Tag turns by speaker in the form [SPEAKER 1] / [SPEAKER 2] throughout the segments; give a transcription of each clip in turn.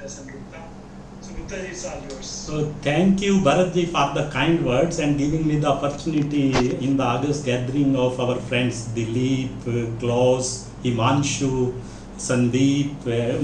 [SPEAKER 1] SN Gupta. So Gupta ji, it's all yours.
[SPEAKER 2] So thank you Bharatji for the kind words and giving me the opportunity in the August gathering of our friends Dilip, Klaus, Himanshu, Sandeep,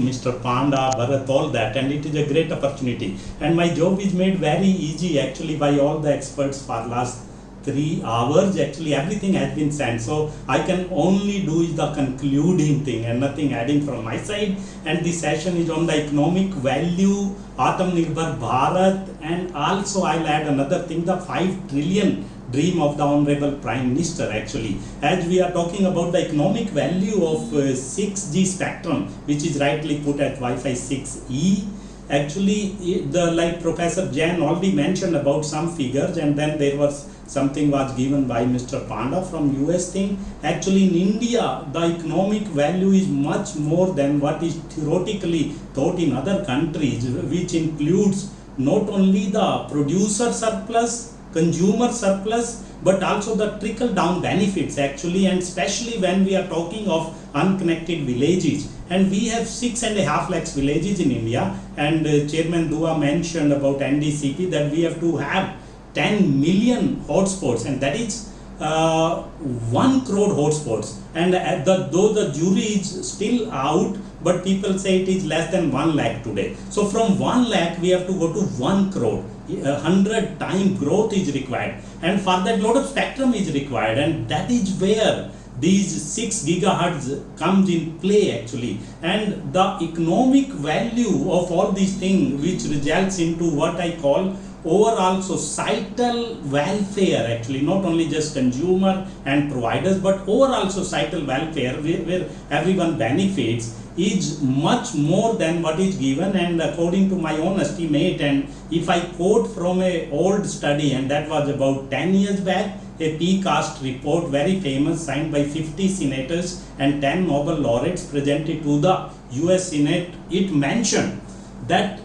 [SPEAKER 2] Mr. Panda, Bharat, all that, and it is a great opportunity. And my job is made very easy actually by all the experts for last 3 hours. Actually everything has been sent, so I can only do is the concluding thing and nothing adding from my side. And the session is on the economic value, Atmanirbhar Bharat, and also I'll add another thing, the 5 trillion dream of the Honorable Prime Minister. Actually, as we are talking about the economic value of 6G spectrum, which is rightly put at Wi-Fi 6E, actually like Professor Jain already mentioned about some figures, and then there was something was given by Mr. Panda from US thing. Actually in India the economic value is much more than what is theoretically taught in other countries, which includes not only the producer surplus, consumer surplus, but also the trickle down benefits actually, and especially when we are talking of unconnected villages. And we have 6.5 lakhs villages in India, and Chairman Dua mentioned about NDCP that we have to have 10 million hotspots, and that is 1 crore hotspots. And though the jury is still out, but people say it is less than 1 lakh today. So from 1 lakh we have to go to 1 crore. 100 time growth is required, and for that lot of spectrum is required, and that is where these 6 gigahertz comes in play actually. And the economic value of all these things, which results into what I call overall societal welfare actually, not only just consumer and providers, but overall societal welfare where everyone benefits, is much more than what is given. And according to my own estimate, and if I quote from a old study, and that was about 10 years back, a PCAST report, very famous, signed by 50 senators and 10 Nobel laureates, presented to the US Senate, it mentioned that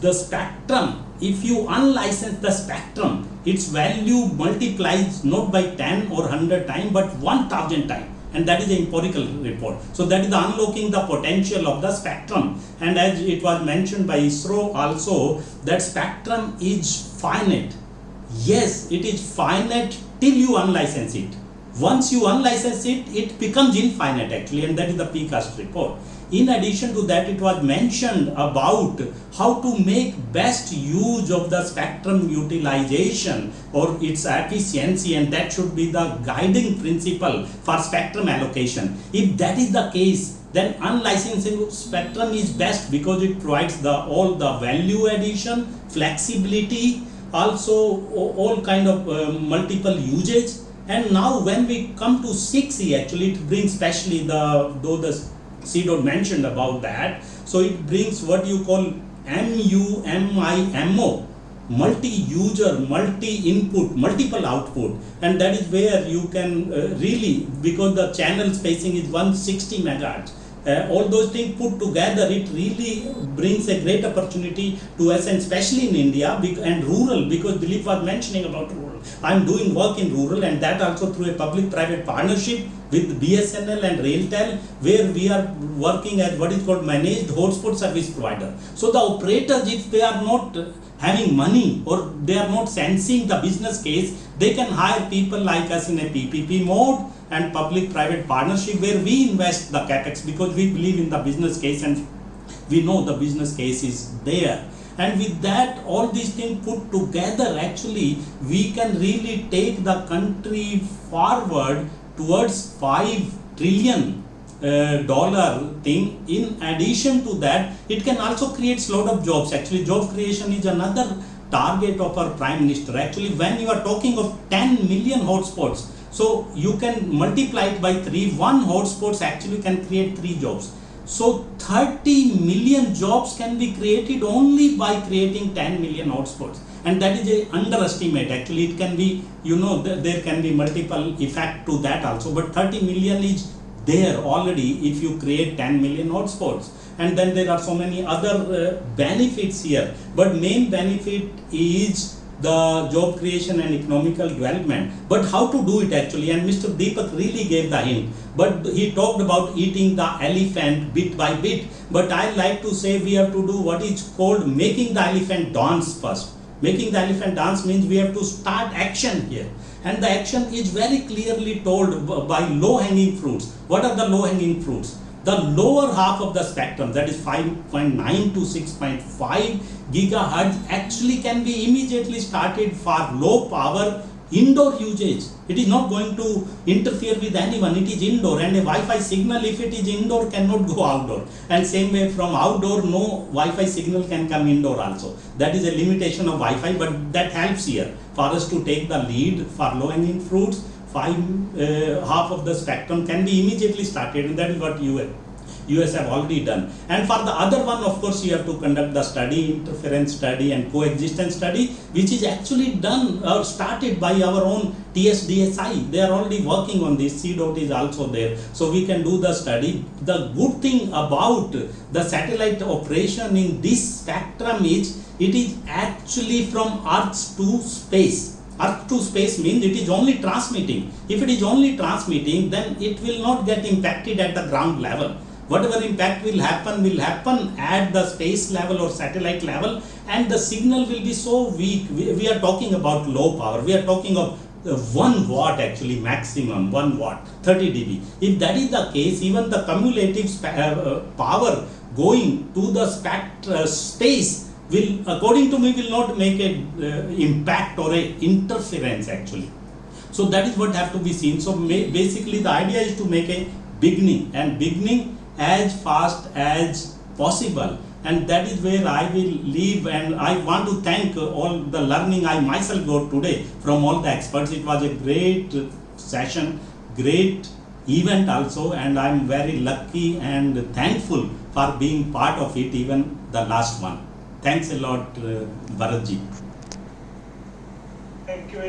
[SPEAKER 2] the spectrum, if you unlicense the spectrum, its value multiplies not by 10 or 100 times, but 1000 times. And that is an empirical report. So that is the unlocking the potential of the spectrum. And as it was mentioned by ISRO also, that spectrum is finite. Yes, it is finite till you unlicense it. Once you unlicense it, it becomes infinite actually, and that is the PCAST report. In addition to that, it was mentioned about how to make best use of the spectrum utilization or its efficiency, and that should be the guiding principle for spectrum allocation. If that is the case, then unlicensed spectrum is best because it provides all the value addition, flexibility, also all kind of multiple usage. And now when we come to 6E, actually it brings, especially though the CDOT mentioned about that, so it brings what you call MUMIMO, multi-user, multi-input, multiple output, and that is where you can really, because the channel spacing is 160 megahertz, all those things put together, it really brings a great opportunity to us, and especially in India and rural, because Dilip was mentioning about rural. I am doing work in rural, and that also through a public-private partnership with BSNL and RailTel, where we are working as what is called managed hotspot service provider. So the operators, if they are not having money or they are not sensing the business case, they can hire people like us in a PPP mode and public-private partnership, where we invest the capex because we believe in the business case and we know the business case is there. And with that, all these things put together, actually, we can really take the country forward towards $5 trillion thing. In addition to that, it can also create a lot of jobs. Actually, job creation is another target of our Prime Minister. Actually, when you are talking of 10 million hotspots, so you can multiply it by 3. 1 hotspots actually can create 3 jobs. So 30 million jobs can be created only by creating 10 million hotspots. And that is an underestimate. Actually, it can be, there can be multiple effect to that also. But 30 million is there already if you create 10 million hotspots. And then there are so many other benefits here. But main benefit is the job creation and economical development, but how to do it actually. And Mr. Deepak really gave the hint, but he talked about eating the elephant bit by bit. But I like to say we have to do what is called making the elephant dance first. Making the elephant dance means we have to start action here. And the action is very clearly told by low-hanging fruits. What are the low-hanging fruits? The lower half of the spectrum, that is 5.9 to 6.5 gigahertz, actually can be immediately started for low power indoor usage. It is not going to interfere with anyone. It is indoor, and a Wi-Fi signal, if it is indoor, cannot go outdoor. And same way from outdoor, no Wi-Fi signal can come indoor also. That is a limitation of Wi-Fi, but that helps here for us to take the lead for low-hanging fruits. Half of the spectrum can be immediately started, and that is what US have already done. And for the other one, of course, you have to conduct the study, interference study and coexistence study, which is actually done or started by our own TSDSI. They are already working on this. CDOT is also there, so we can do the study. The good thing about the satellite operation in this spectrum is it is actually from Earth to space. Earth to space means it is only transmitting. If it is only transmitting, then it will not get impacted at the ground level. Whatever impact will happen at the space level or satellite level, and the signal will be so weak. We are talking about low power. We are talking of 1 watt actually, maximum 1 watt, 30 dB. If that is the case, even the cumulative power going to the space will, according to me, will not make a impact or a interference actually. So that is what have to be seen. So basically the idea is to make a beginning as fast as possible, and that is where I will leave. And I want to thank all the learning I myself got today from all the experts. It was a great session, great event also, and I am very lucky and thankful for being part of it, even the last one. Thanks a lot, Bharatji.
[SPEAKER 1] Thank you.